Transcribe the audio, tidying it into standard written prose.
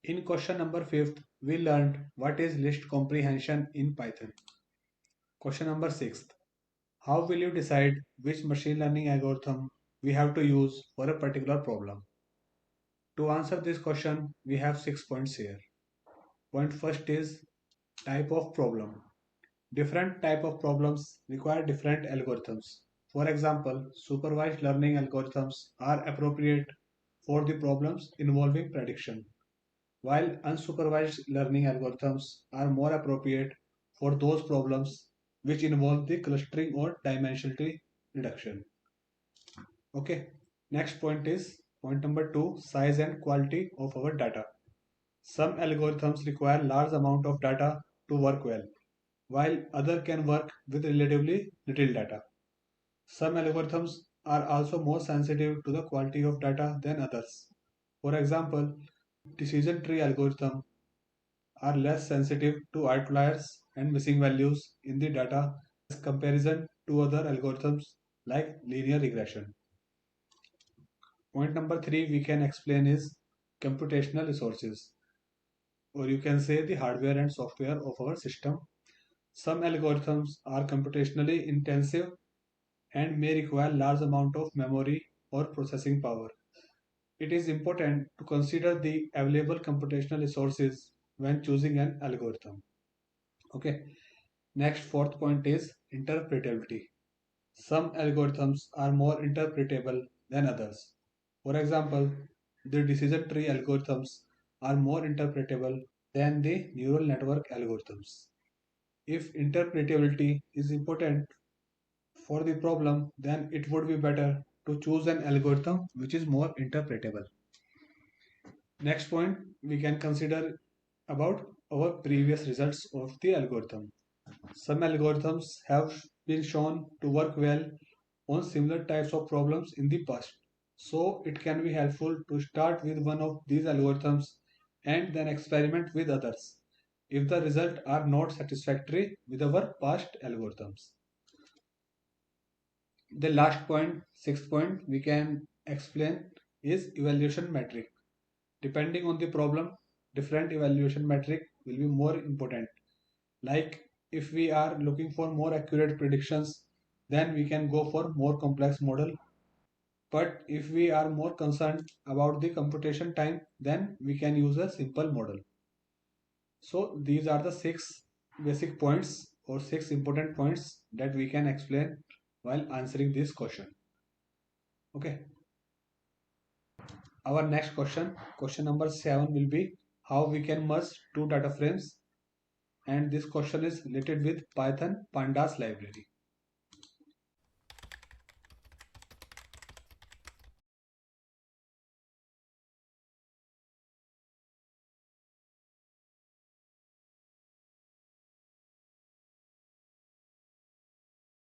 In question number 5th, we learned what is list comprehension in Python. Question number 6th, how will you decide which machine learning algorithm we have to use for a particular problem? To answer this question, we have 6 points here. Point first is type of problem. Different type of problems require different algorithms. For example, supervised learning algorithms are appropriate for the problems involving prediction, while unsupervised learning algorithms are more appropriate for those problems which involve the clustering or dimensionality reduction. Okay, next point is point number 2, size and quality of our data. Some algorithms require large amount of data to work well, while other can work with relatively little data. Some algorithms are also more sensitive to the quality of data than others. For example, decision tree algorithms are less sensitive to outliers and missing values in the data as comparison to other algorithms like linear regression. Point number 3 we can explain is computational resources, or you can say the hardware and software of our system. Some algorithms are computationally intensive and may require large amount of memory or processing power. It is important to consider the available computational resources when choosing an algorithm. Okay. Next, fourth point is interpretability. Some algorithms are more interpretable than others. For example, the decision tree algorithms are more interpretable than the neural network algorithms. If interpretability is important for the problem, then it would be better to choose an algorithm which is more interpretable. Next point we can consider about our previous results of the algorithm. Some algorithms have been shown to work well on similar types of problems in the past. So it can be helpful to start with one of these algorithms and then experiment with others if the results are not satisfactory with our past algorithms. The last point, sixth point, we can explain is evaluation metric. Depending on the problem, different evaluation metric will be more important. Like if we are looking for more accurate predictions, then we can go for more complex model. But if we are more concerned about the computation time, then we can use a simple model. So these are the 6 basic points or 6 important points that we can explain while answering this question. Okay. Our next question, question number 7 will be how we can merge two data frames, and this question is related with Python pandas library.